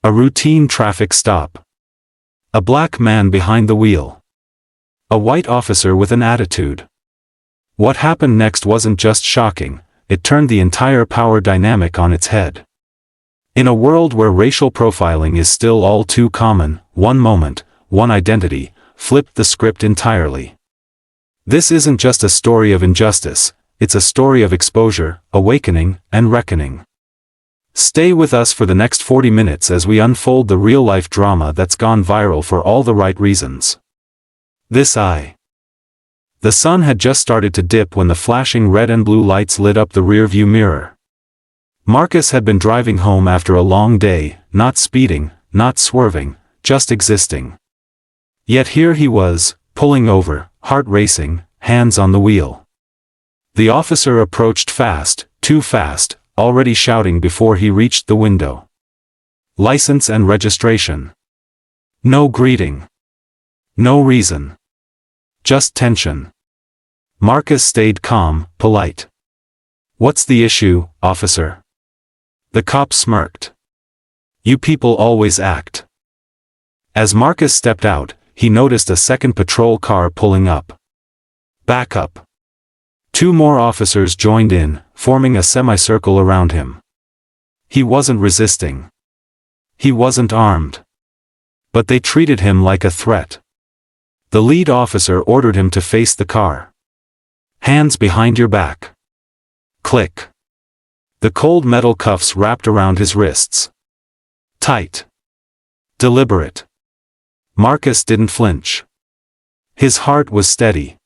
A routine traffic stop. A black man behind the wheel. A white officer with an attitude. What happened next wasn't just shocking, it turned the entire power dynamic on its head. In a world where racial profiling is still all too common, one moment, one identity, flipped the script entirely. This isn't just a story of injustice, it's a story of exposure, awakening, and reckoning. Stay with us for the next 40 minutes as we unfold the real-life drama that's gone viral for all the right reasons. This eye. The sun had just started to dip when the flashing red and blue lights lit up the rearview mirror. Marcus had been driving home after a long day, not speeding, not swerving, just existing. Yet here he was, pulling over, heart racing, hands on the wheel. The officer approached fast, too fast, already shouting before he reached the window. License and registration. No greeting. No reason. Just tension. Marcus stayed calm, polite. "What's the issue, officer?" The cop smirked. "You people always act." As Marcus stepped out, he noticed a second patrol car pulling up. Back up. Two more officers joined in, forming a semicircle around him. He wasn't resisting. He wasn't armed. But they treated him like a threat. The lead officer ordered him to face the car. "Hands behind your back." Click. The cold metal cuffs wrapped around his wrists. Tight. Deliberate. Marcus didn't flinch. His heart was steady.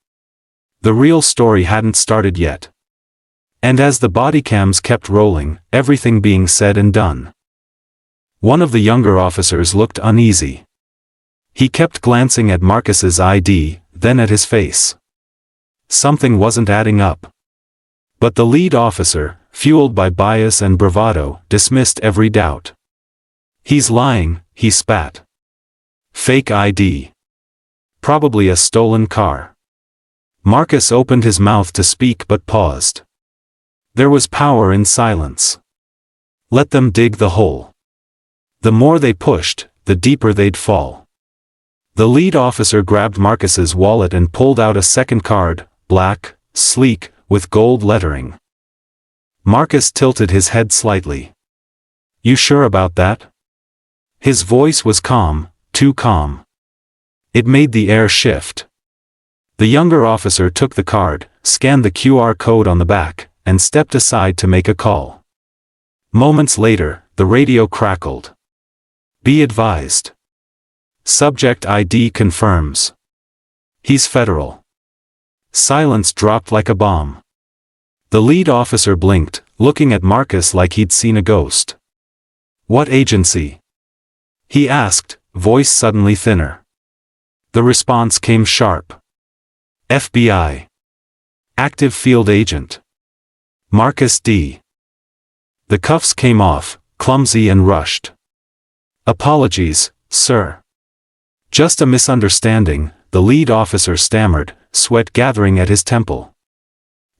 The real story hadn't started yet. And as the bodycams kept rolling, everything being said and done. One of the younger officers looked uneasy. He kept glancing at Marcus's ID, then at his face. Something wasn't adding up. But the lead officer, fueled by bias and bravado, dismissed every doubt. "He's lying," he spat. "Fake ID. Probably a stolen car." Marcus opened his mouth to speak but paused. There was power in silence. Let them dig the hole. The more they pushed, the deeper they'd fall. The lead officer grabbed Marcus's wallet and pulled out a second card, black, sleek, with gold lettering. Marcus tilted his head slightly. "You sure about that?" His voice was calm, too calm. It made the air shift. The younger officer took the card, scanned the QR code on the back, and stepped aside to make a call. Moments later, the radio crackled. "Be advised. Subject ID confirms. He's federal." Silence dropped like a bomb. The lead officer blinked, looking at Marcus like he'd seen a ghost. "What agency?" he asked, voice suddenly thinner. The response came sharp. "FBI. Active field agent. Marcus D." The cuffs came off, clumsy and rushed. "Apologies, sir. Just a misunderstanding," the lead officer stammered, sweat gathering at his temple.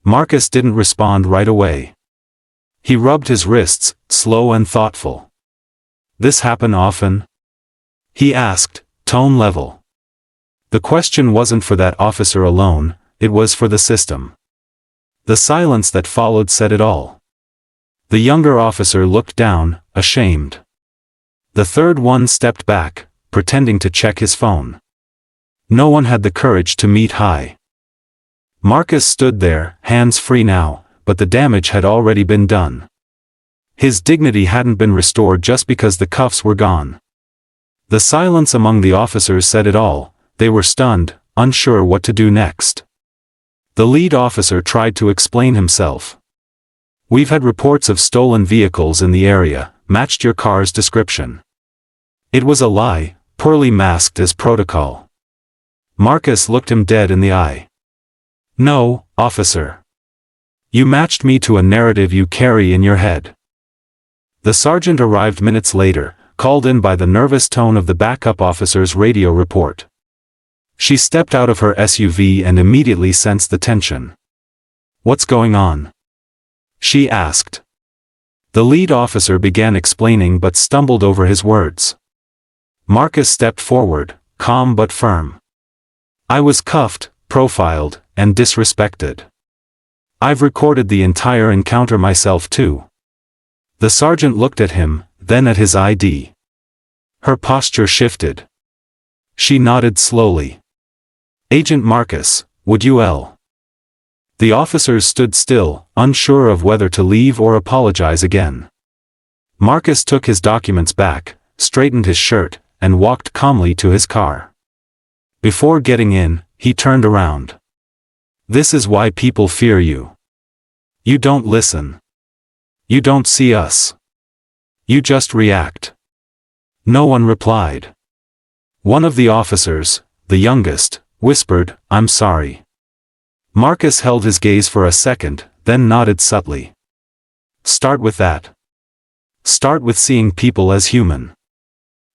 Marcus didn't respond right away. He rubbed his wrists, slow and thoughtful. "This happen often?" he asked, tone level. The question wasn't for that officer alone, it was for the system. The silence that followed said it all. The younger officer looked down, ashamed. The third one stepped back, pretending to check his phone. No one had the courage to meet high. Marcus stood there, hands free now, but the damage had already been done. His dignity hadn't been restored just because the cuffs were gone. The silence among the officers said it all. They were stunned, unsure what to do next. The lead officer tried to explain himself. "We've had reports of stolen vehicles in the area, matched your car's description." It was a lie, poorly masked as protocol. Marcus looked him dead in the eye. "No, officer. You matched me to a narrative you carry in your head." The sergeant arrived minutes later, called in by the nervous tone of the backup officer's radio report. She stepped out of her SUV and immediately sensed the tension. "What's going on?" she asked. The lead officer began explaining but stumbled over his words. Marcus stepped forward, calm but firm. I was cuffed, profiled, and disrespected. I've recorded the entire encounter myself too. The sergeant looked at him, then at his ID. Her posture shifted. She nodded slowly. Agent Marcus, would you L? The officers stood still, unsure of whether to leave or apologize again. Marcus took his documents back, straightened his shirt, and walked calmly to his car. Before getting in, he turned around. This is why people fear you. You don't listen. You don't see us. You just react. No one replied. One of the officers, the youngest, whispered, I'm sorry. Marcus held his gaze for a second, then nodded subtly. Start with that. Start with seeing people as human.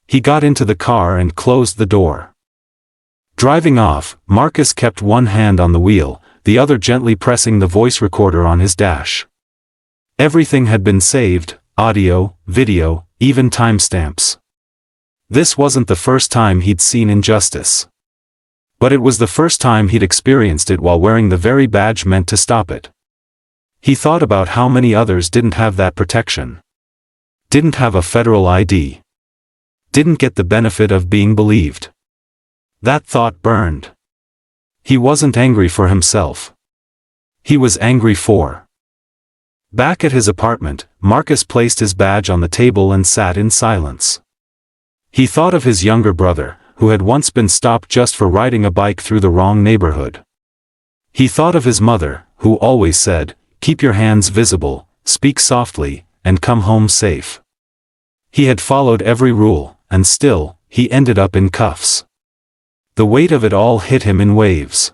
He got into the car and closed the door. Driving off, Marcus kept one hand on the wheel, the other gently pressing the voice recorder on his dash. Everything had been saved, audio, video, even timestamps. This wasn't the first time he'd seen injustice. But it was the first time he'd experienced it while wearing the very badge meant to stop it. He thought about how many others didn't have that protection. Didn't have a federal ID. Didn't get the benefit of being believed. That thought burned. He wasn't angry for himself. He was angry for. Back at his apartment, Marcus placed his badge on the table and sat in silence. He thought of his younger brother, who had once been stopped just for riding a bike through the wrong neighborhood. He thought of his mother, who always said, keep your hands visible, speak softly, and come home safe. He had followed every rule, and still, he ended up in cuffs. The weight of it all hit him in waves.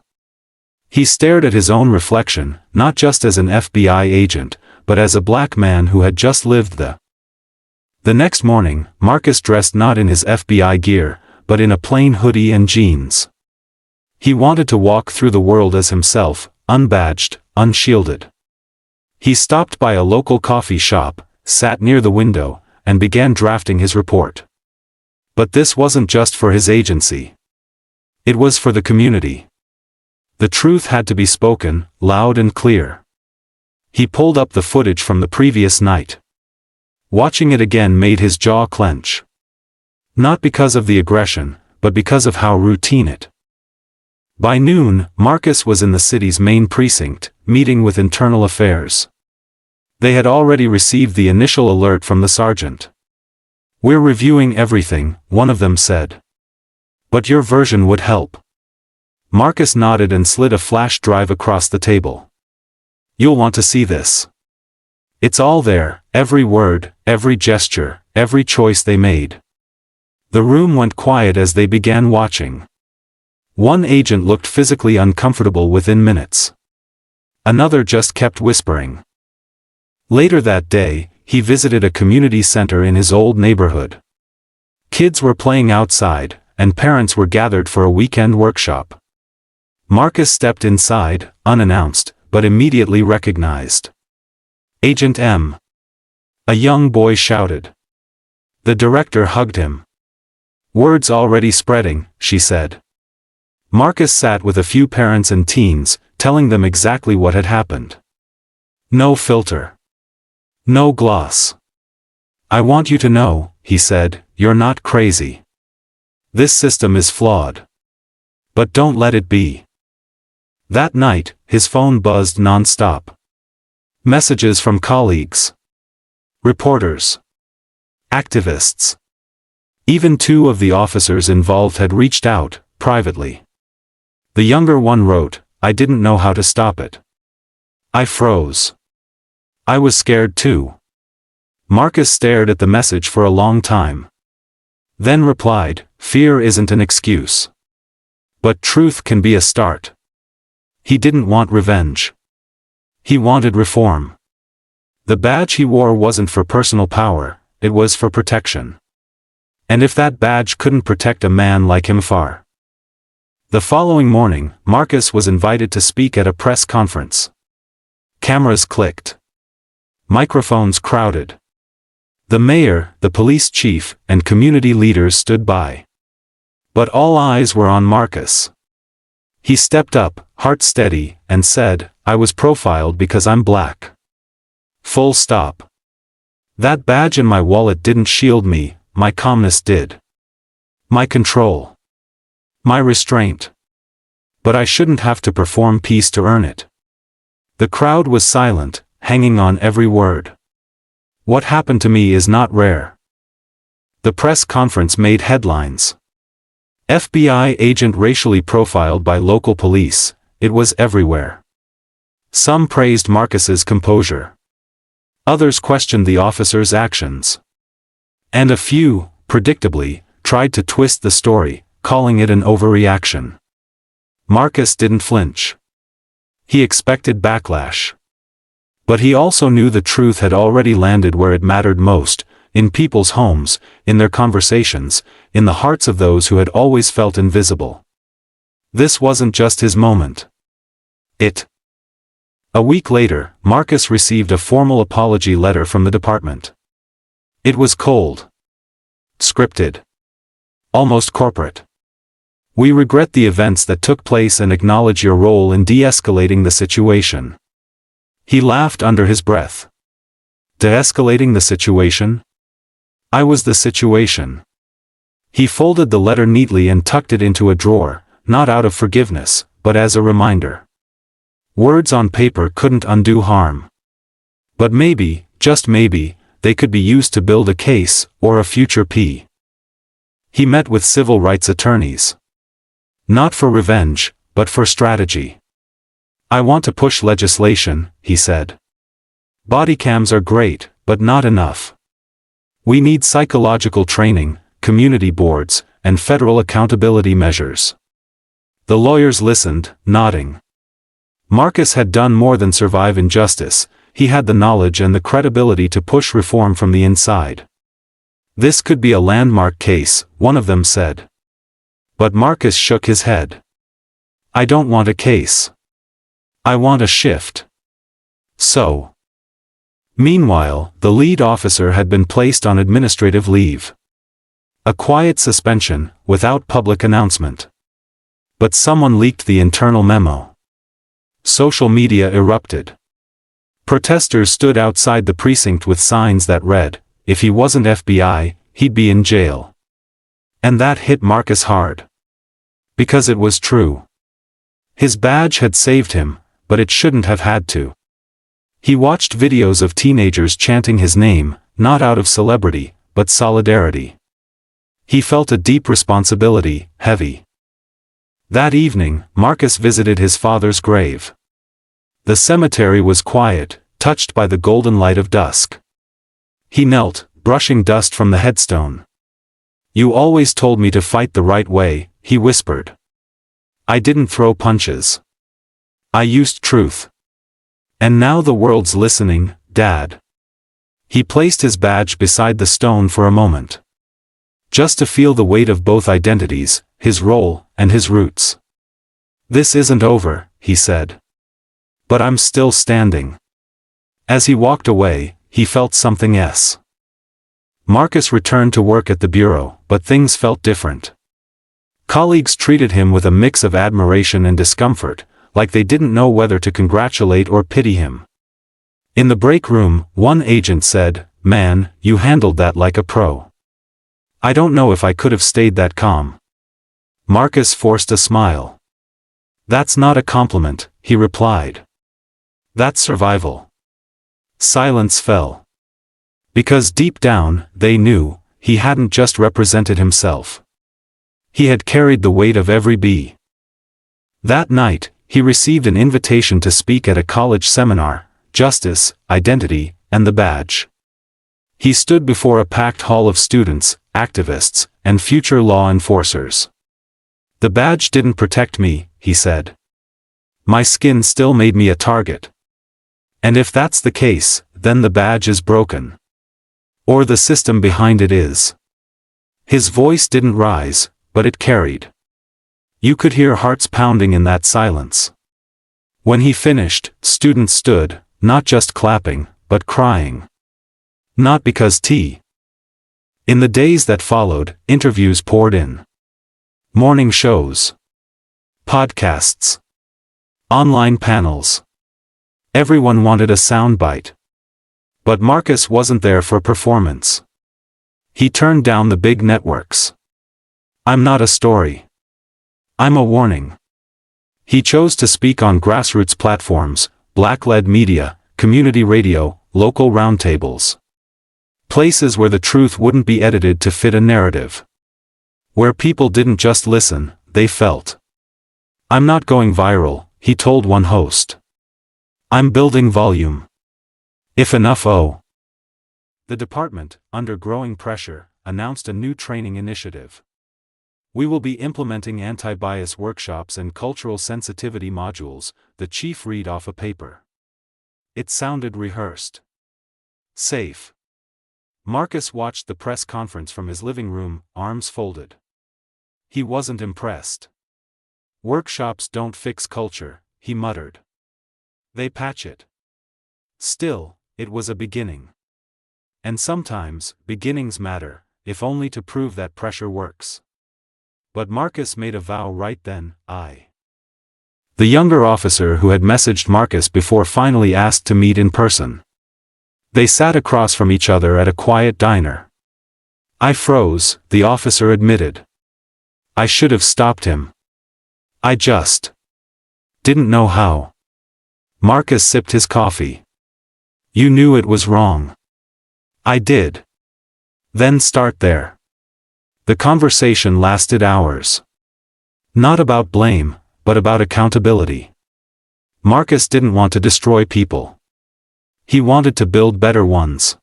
He stared at his own reflection, not just as an FBI agent, but as a black man who had just lived the next morning, Marcus dressed not in his FBI gear, but in a plain hoodie and jeans. He wanted to walk through the world as himself, unbadged, unshielded. He stopped by a local coffee shop, sat near the window, and began drafting his report. But this wasn't just for his agency. It was for the community. The truth had to be spoken, loud and clear. He pulled up the footage from the previous night. Watching it again made his jaw clench. Not because of the aggression, but because of how routine it. By noon, Marcus was in the city's main precinct, meeting with internal affairs. They had already received the initial alert from the sergeant. We're reviewing everything, one of them said. But your version would help. Marcus nodded and slid a flash drive across the table. You'll want to see this. It's all there, every word, every gesture, every choice they made. The room went quiet as they began watching. One agent looked physically uncomfortable within minutes. Another just kept whispering. Later that day, he visited a community center in his old neighborhood. Kids were playing outside, and parents were gathered for a weekend workshop. Marcus stepped inside, unannounced, but immediately recognized. Agent M. A young boy shouted. The director hugged him. Word's already spreading, she said. Marcus sat with a few parents and teens, telling them exactly what had happened. No filter. No gloss. I want you to know, he said, you're not crazy. This system is flawed. But don't let it be. That night, his phone buzzed non-stop. Messages from colleagues. Reporters. Activists. Even two of the officers involved had reached out, privately. The younger one wrote, I didn't know how to stop it. I froze. I was scared too. Marcus stared at the message for a long time. Then replied, fear isn't an excuse. But truth can be a start. He didn't want revenge. He wanted reform. The badge he wore wasn't for personal power, it was for protection. And if that badge couldn't protect a man like him far. The following morning, Marcus was invited to speak at a press conference. Cameras clicked. Microphones crowded. The mayor, the police chief, and community leaders stood by. But all eyes were on Marcus. He stepped up, heart steady, and said, "I was profiled because I'm black. Full stop. That badge in my wallet didn't shield me, my calmness did. My control. My restraint. But I shouldn't have to perform peace to earn it." The crowd was silent, hanging on every word. What happened to me is not rare. The press conference made headlines. FBI agent racially profiled by local police. It was everywhere. Some praised Marcus's composure. Others questioned the officer's actions. And a few, predictably, tried to twist the story, calling it an overreaction. Marcus didn't flinch. He expected backlash. But he also knew the truth had already landed where it mattered most, in people's homes, in their conversations, in the hearts of those who had always felt invisible. This wasn't just his moment. A week later, Marcus received a formal apology letter from the department. It was cold. Scripted. Almost corporate. "We regret the events that took place and acknowledge your role in de-escalating the situation." He laughed under his breath. De-escalating the situation? I was the situation. He folded the letter neatly and tucked it into a drawer, not out of forgiveness, but as a reminder. Words on paper couldn't undo harm. But maybe, just maybe, they could be used to build a case, or a future P. He met with civil rights attorneys. Not for revenge, but for strategy. "I want to push legislation," he said. "Bodycams are great, but not enough. We need psychological training, community boards, and federal accountability measures." The lawyers listened, nodding. Marcus had done more than survive injustice. He had the knowledge and the credibility to push reform from the inside. "This could be a landmark case," one of them said. But Marcus shook his head. "I don't want a case. I want a shift." So. Meanwhile, the lead officer had been placed on administrative leave. A quiet suspension, without public announcement. But someone leaked the internal memo. Social media erupted. Protesters stood outside the precinct with signs that read, "If he wasn't FBI, he'd be in jail." And that hit Marcus hard. Because it was true. His badge had saved him, but it shouldn't have had to. He watched videos of teenagers chanting his name, not out of celebrity, but solidarity. He felt a deep responsibility, heavy. That evening, Marcus visited his father's grave. The cemetery was quiet, touched by the golden light of dusk. He knelt, brushing dust from the headstone. "You always told me to fight the right way," he whispered. "I didn't throw punches. I used truth. And now the world's listening, Dad." He placed his badge beside the stone for a moment. Just to feel the weight of both identities, his role, and his roots. "This isn't over," he said. "But I'm still standing." As he walked away, he felt something else. Marcus returned to work at the bureau, but things felt different. Colleagues treated him with a mix of admiration and discomfort, like they didn't know whether to congratulate or pity him. In the break room, one agent said, "Man, you handled that like a pro. I don't know if I could have stayed that calm." Marcus forced a smile. "That's not a compliment," he replied. "That's survival." Silence fell. Because deep down, they knew, he hadn't just represented himself. He had carried the weight of every bee. That night, he received an invitation to speak at a college seminar, Justice, Identity, and the Badge. He stood before a packed hall of students, activists, and future law enforcers. "The badge didn't protect me," he said. "My skin still made me a target. And if that's the case, then the badge is broken. Or the system behind it is." His voice didn't rise, but it carried. You could hear hearts pounding in that silence. When he finished, students stood, not just clapping, but crying. Not because tea. In the days that followed, interviews poured in. Morning shows. Podcasts. Online panels. Everyone wanted a soundbite. But Marcus wasn't there for performance. He turned down the big networks. I'm not a story. I'm a warning. He chose to speak on grassroots platforms, black-led media, community radio, local roundtables. Places where the truth wouldn't be edited to fit a narrative. Where people didn't just listen, they felt. I'm not going viral, he told one host. I'm building volume. If enough. The department, under growing pressure, announced a new training initiative. We will be implementing anti-bias workshops and cultural sensitivity modules, the chief read off a paper. It sounded rehearsed. Safe. Marcus watched the press conference from his living room, arms folded. He wasn't impressed. Workshops don't fix culture, he muttered. They patch it. Still, it was a beginning. And sometimes, beginnings matter, if only to prove that pressure works. But Marcus made a vow right then. The younger officer who had messaged Marcus before finally asked to meet in person. They sat across from each other at a quiet diner. I froze, the officer admitted. I should have stopped him. I just didn't know how. Marcus sipped his coffee. You knew it was wrong. I did. Then start there. The conversation lasted hours. Not about blame, but about accountability. Marcus didn't want to destroy people. He wanted to build better ones.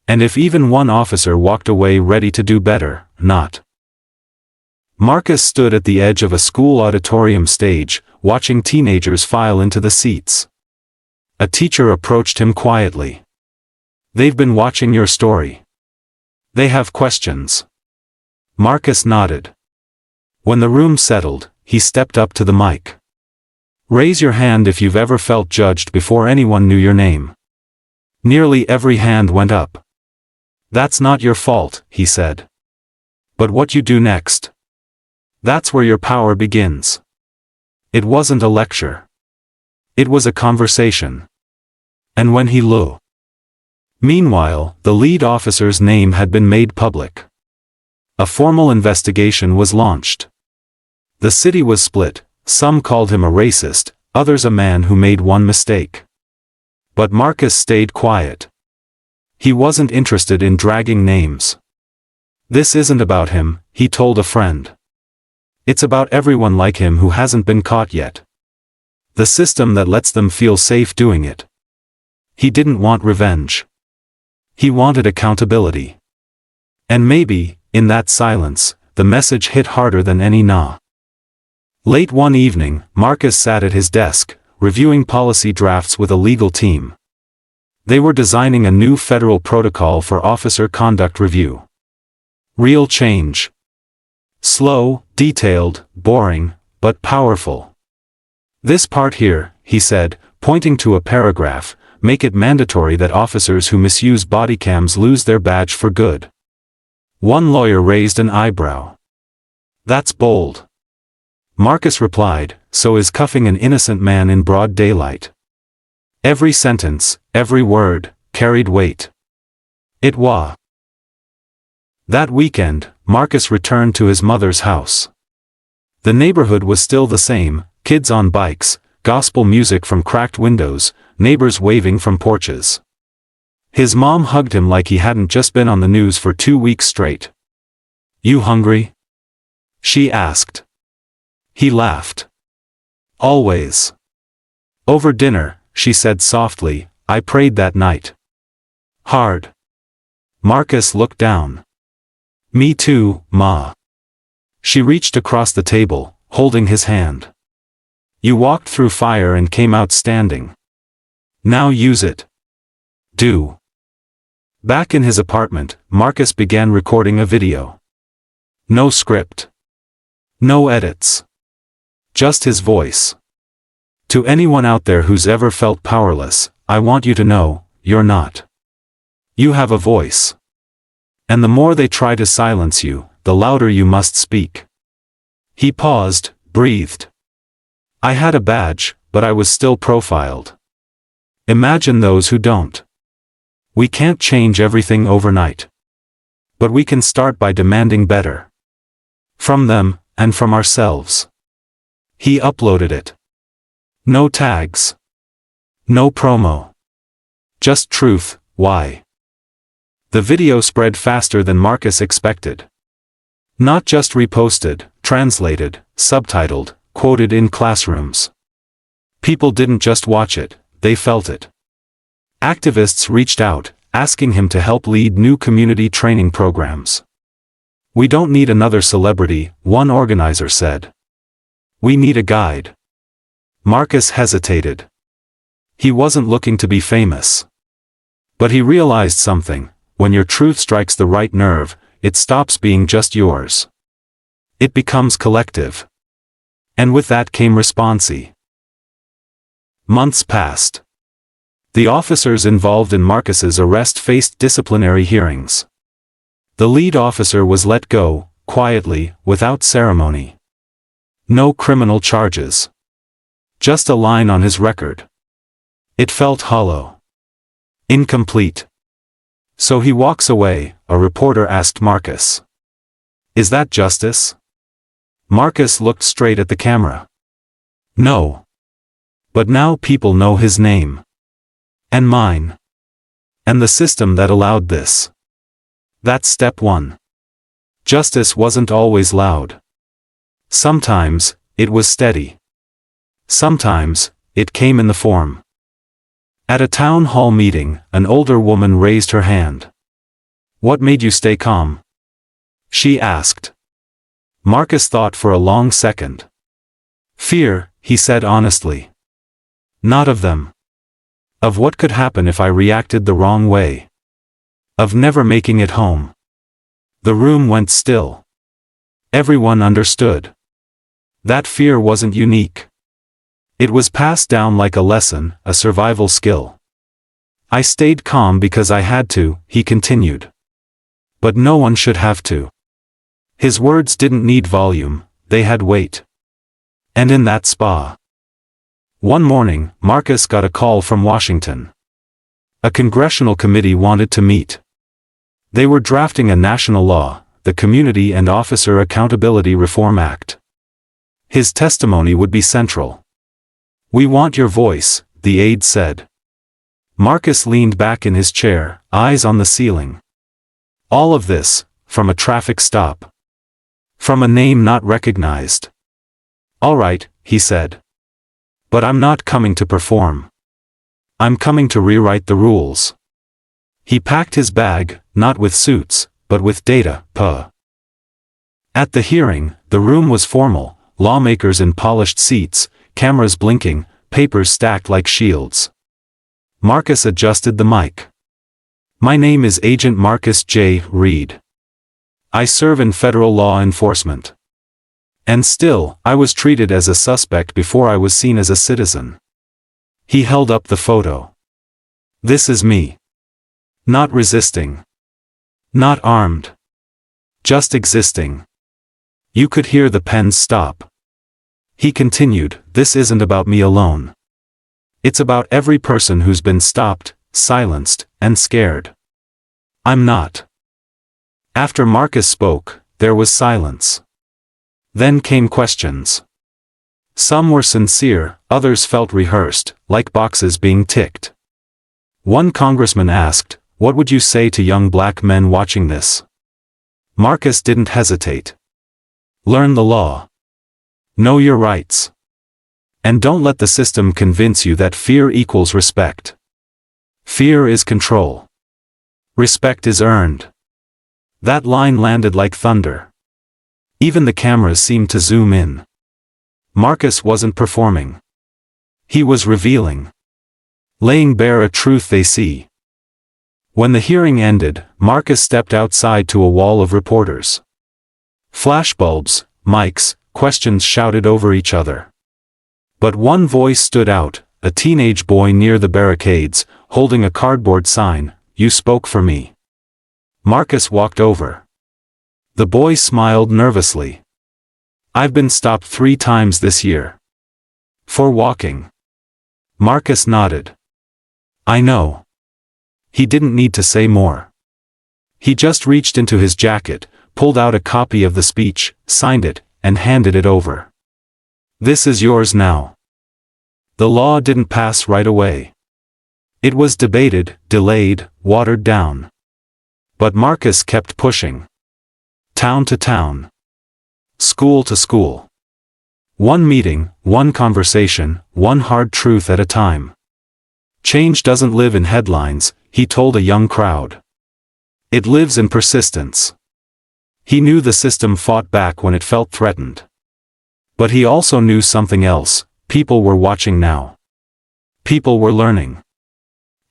And if even one officer walked away ready to do better, not. Marcus stood at the edge of a school auditorium stage, watching teenagers file into the seats. A teacher approached him quietly. They've been watching your story. They have questions. Marcus nodded. When the room settled, he stepped up to the mic. Raise your hand if you've ever felt judged before anyone knew your name. Nearly every hand went up. That's not your fault, he said. But what you do next? That's where your power begins. It wasn't a lecture. It was a conversation. And when he looked. Meanwhile, the lead officer's name had been made public. A formal investigation was launched. The city was split, some called him a racist, others a man who made one mistake. But Marcus stayed quiet. He wasn't interested in dragging names. This isn't about him, he told a friend. It's about everyone like him who hasn't been caught yet. The system that lets them feel safe doing it. He didn't want revenge. He wanted accountability. And maybe, in that silence, the message hit harder than any nah. Late one evening, Marcus sat at his desk, reviewing policy drafts with a legal team. They were designing a new federal protocol for officer conduct review. Real change. Slow, detailed, boring, but powerful. This part here, he said, pointing to a paragraph, make it mandatory that officers who misuse bodycams lose their badge for good. One lawyer raised an eyebrow. That's bold. Marcus replied, so is cuffing an innocent man in broad daylight. Every sentence, every word, carried weight. It was. That weekend, Marcus returned to his mother's house. The neighborhood was still the same, kids on bikes, gospel music from cracked windows, neighbors waving from porches. His mom hugged him like he hadn't just been on the news for 2 weeks straight. You hungry? She asked. He laughed. Always. Over dinner, she said softly, I prayed that night. Hard. Marcus looked down. Me too, Ma. She reached across the table, holding his hand. You walked through fire and came out standing. Now use it. Do. Back in his apartment, Marcus began recording a video. No script. No edits. Just his voice. To anyone out there who's ever felt powerless, I want you to know, you're not. You have a voice. And the more they try to silence you, the louder you must speak. He paused, breathed. I had a badge, but I was still profiled. Imagine those who don't. We can't change everything overnight. But we can start by demanding better. From them, and from ourselves. He uploaded it. No tags. No promo. Just truth. Why? The video spread faster than Marcus expected. Not just reposted, translated, subtitled, quoted in classrooms. People didn't just watch it, they felt it. Activists reached out, asking him to help lead new community training programs. We don't need another celebrity, one organizer said. We need a guide. Marcus hesitated. He wasn't looking to be famous. But he realized something: when your truth strikes the right nerve, it stops being just yours. It becomes collective. And with that came response. Months passed. The officers involved in Marcus's arrest faced disciplinary hearings. The lead officer was let go, quietly, without ceremony. No criminal charges. Just a line on his record. It felt hollow. Incomplete. So he walks away, a reporter asked Marcus. Is that justice? Marcus looked straight at the camera. No. But now people know his name. And mine. And the system that allowed this. That's step one. Justice wasn't always loud. Sometimes, it was steady. Sometimes, it came in the form. At a town hall meeting, an older woman raised her hand. What made you stay calm? She asked. Marcus thought for a long second. Fear, he said honestly. Not of them. Of what could happen if I reacted the wrong way. Of never making it home. The room went still. Everyone understood. That fear wasn't unique. It was passed down like a lesson, a survival skill. I stayed calm because I had to, he continued. But no one should have to. His words didn't need volume, they had weight. And in that spa. One morning, Marcus got a call from Washington. A congressional committee wanted to meet. They were drafting a national law, the Community and Officer Accountability Reform Act. His testimony would be central. We want your voice, the aide said. Marcus leaned back in his chair, eyes on the ceiling. All of this, from a traffic stop. From a name not recognized. All right, he said. But I'm not coming to perform. I'm coming to rewrite the rules. He packed his bag, not with suits, but with data, At the hearing, the room was formal, lawmakers in polished seats, cameras blinking, papers stacked like shields. Marcus adjusted the mic. My name is Agent Marcus J. Reed. I serve in federal law enforcement. And still, I was treated as a suspect before I was seen as a citizen. He held up the photo. This is me. Not resisting. Not armed. Just existing. You could hear the pens stop. He continued, this isn't about me alone. It's about every person who's been stopped, silenced, and scared. I'm not. After Marcus spoke, there was silence. Then came questions. Some were sincere, others felt rehearsed, like boxes being ticked. One congressman asked, what would you say to young black men watching this? Marcus didn't hesitate. Learn the law. Know your rights. And don't let the system convince you that fear equals respect. Fear is control. Respect is earned. That line landed like thunder. Even the cameras seemed to zoom in. Marcus wasn't performing. He was revealing. Laying bare a truth they see. When the hearing ended, Marcus stepped outside to a wall of reporters. Flashbulbs, mics, questions shouted over each other. But one voice stood out, a teenage boy near the barricades, holding a cardboard sign, "You spoke for me." Marcus walked over. The boy smiled nervously. "I've been stopped 3 times this year." "For walking?" Marcus nodded. "I know." He didn't need to say more. He just reached into his jacket, pulled out a copy of the speech, signed it, and handed it over. "This is yours now." The law didn't pass right away. It was debated, delayed, watered down. But Marcus kept pushing. Town to town. School to school. One meeting, one conversation, one hard truth at a time. Change doesn't live in headlines, he told a young crowd. It lives in persistence. He knew the system fought back when it felt threatened. But he also knew something else: people were watching now. People were learning.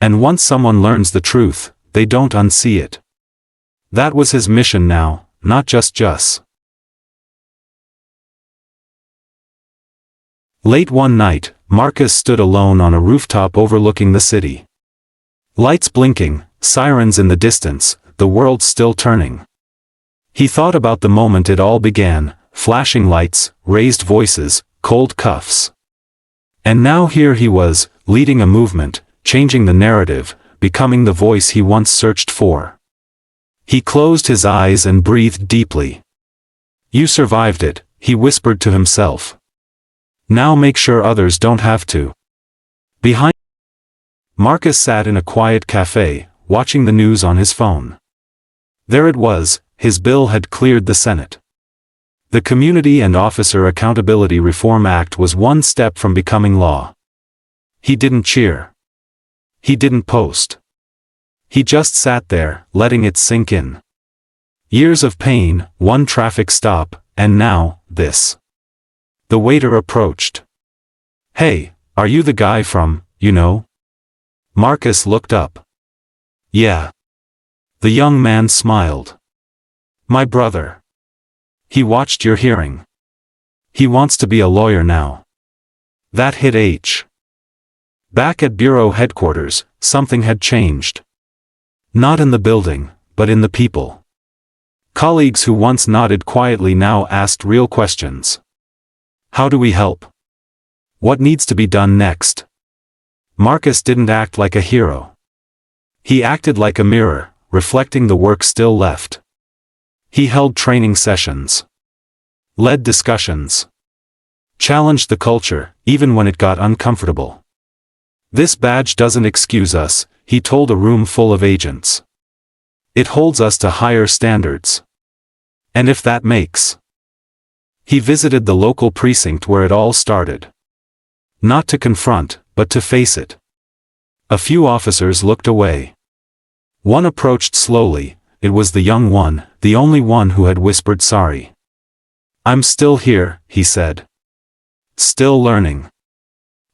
And once someone learns the truth, they don't unsee it. That was his mission now, not just. Late one night, Marcus stood alone on a rooftop overlooking the city. Lights blinking, sirens in the distance, the world still turning. He thought about the moment it all began: flashing lights, raised voices, cold cuffs. And now here he was, leading a movement, changing the narrative, becoming the voice he once searched for. He closed his eyes and breathed deeply. "You survived it," he whispered to himself. "Now make sure others don't have to." Behind Marcus sat in a quiet cafe, watching the news on his phone. There it was, his bill had cleared the Senate. The Community and Officer Accountability Reform Act was one step from becoming law. He didn't cheer. He didn't post. He just sat there, letting it sink in. Years of pain, one traffic stop, and now, this. The waiter approached. "Hey, are you the guy from, you know?" Marcus looked up. "Yeah." The young man smiled. "My brother. He watched your hearing. He wants to be a lawyer now." That hit H. Back at bureau headquarters, something had changed. Not in the building, but in the people. Colleagues who once nodded quietly now asked real questions. How do we help? What needs to be done next? Marcus didn't act like a hero. He acted like a mirror, reflecting the work still left. He held training sessions. Led discussions. Challenged the culture, even when it got uncomfortable. "This badge doesn't excuse us," he told a room full of agents. "It holds us to higher standards. And if that makes..." He visited the local precinct where it all started. Not to confront, but to face it. A few officers looked away. One approached slowly. It was the young one, the only one who had whispered sorry. "I'm still here," he said. "Still learning."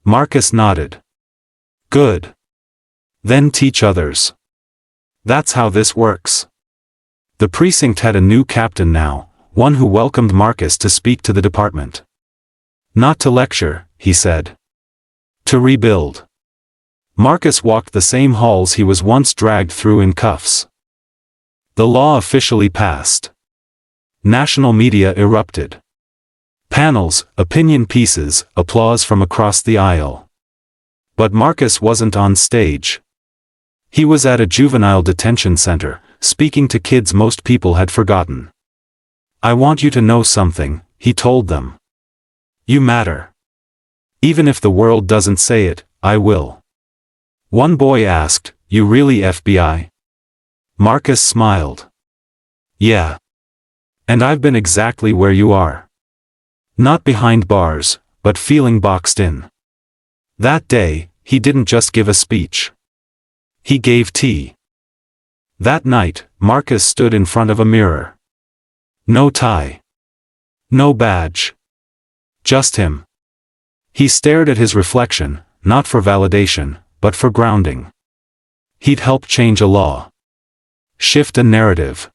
Marcus nodded. "Good. Then teach others. That's how this works." The precinct had a new captain now, one who welcomed Marcus to speak to the department. "Not to lecture," he said. "To rebuild." Marcus walked the same halls he was once dragged through in cuffs. The law officially passed. National media erupted. Panels, opinion pieces, applause from across the aisle. But Marcus wasn't on stage. He was at a juvenile detention center, speaking to kids most people had forgotten. "I want you to know something," he told them. "You matter. Even if the world doesn't say it, I will." One boy asked, "You really FBI?" Marcus smiled. "Yeah. And I've been exactly where you are. Not behind bars, but feeling boxed in." That day, he didn't just give a speech. He gave tea. That night, Marcus stood in front of a mirror. No tie. No badge. Just him. He stared at his reflection, not for validation, but for grounding. He'd helped change a law. Shift a narrative.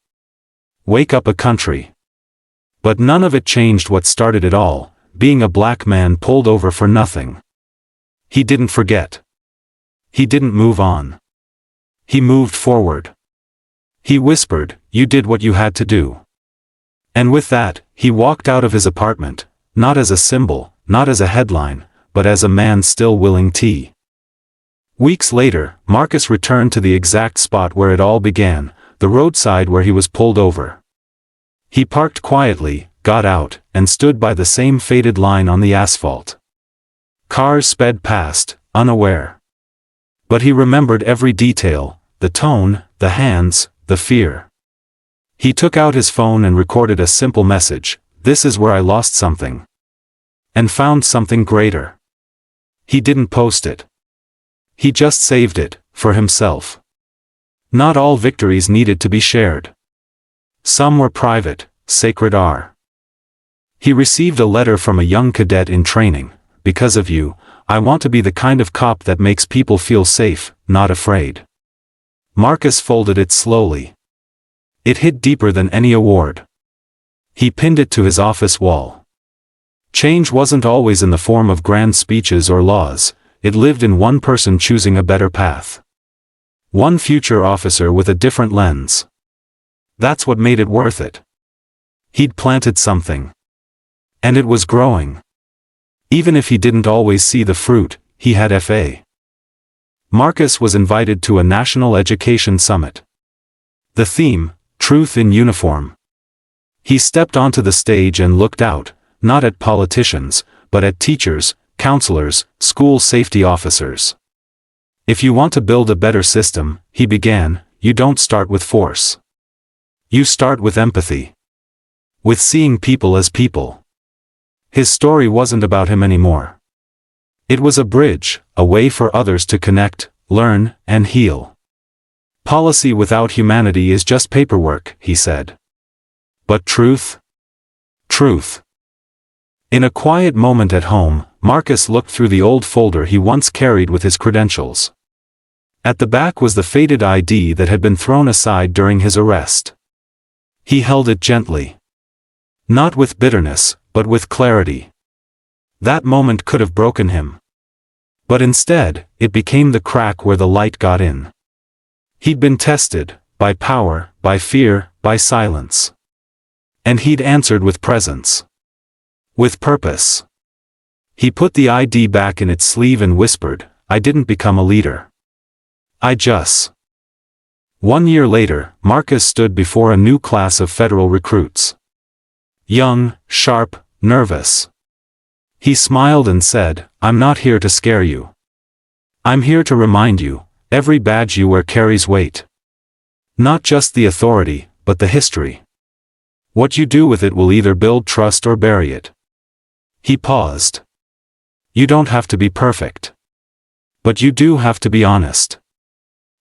Wake up a country. But none of it changed what started it all, being a black man pulled over for nothing. He didn't forget. He didn't move on. He moved forward. He whispered, "You did what you had to do." And with that, he walked out of his apartment, not as a symbol, not as a headline, but as a man still willing to. Weeks later, Marcus returned to the exact spot where it all began, the roadside where he was pulled over. He parked quietly, got out, and stood by the same faded line on the asphalt. Cars sped past, unaware. But he remembered every detail, the tone, the hands, the fear. He took out his phone and recorded a simple message, "This is where I lost something." And found something greater. He didn't post it. He just saved it, for himself. Not all victories needed to be shared. Some were private, sacred. He received a letter from a young cadet in training. "Because of you, I want to be the kind of cop that makes people feel safe, not afraid." Marcus folded it slowly. It hit deeper than any award. He pinned it to his office wall. Change wasn't always in the form of grand speeches or laws, it lived in one person choosing a better path. One future officer with a different lens. That's what made it worth it. He'd planted something. And it was growing. Even if he didn't always see the fruit, he had F.A. Marcus was invited to a national education summit. The theme, Truth in Uniform. He stepped onto the stage and looked out, not at politicians, but at teachers, counselors, school safety officers. "If you want to build a better system," he began, "you don't start with force. You start with empathy. With seeing people as people." His story wasn't about him anymore. It was a bridge, a way for others to connect, learn, and heal. "Policy without humanity is just paperwork," he said. "But truth? Truth." In a quiet moment at home, Marcus looked through the old folder he once carried with his credentials. At the back was the faded ID that had been thrown aside during his arrest. He held it gently. Not with bitterness, but with clarity. That moment could have broken him. But instead, it became the crack where the light got in. He'd been tested, by power, by fear, by silence. And he'd answered with presence. With purpose. He put the ID back in its sleeve and whispered, "I didn't become a leader. I just." 1 year later, Marcus stood before a new class of federal recruits. Young, sharp, nervous. He smiled and said, "I'm not here to scare you. I'm here to remind you, every badge you wear carries weight. Not just the authority, but the history. What you do with it will either build trust or bury it." He paused. "You don't have to be perfect. But you do have to be honest.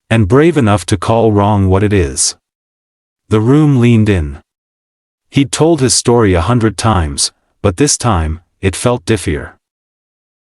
And brave enough to call wrong what it is." The room leaned in. He'd told his story 100 times, but this time, it felt different.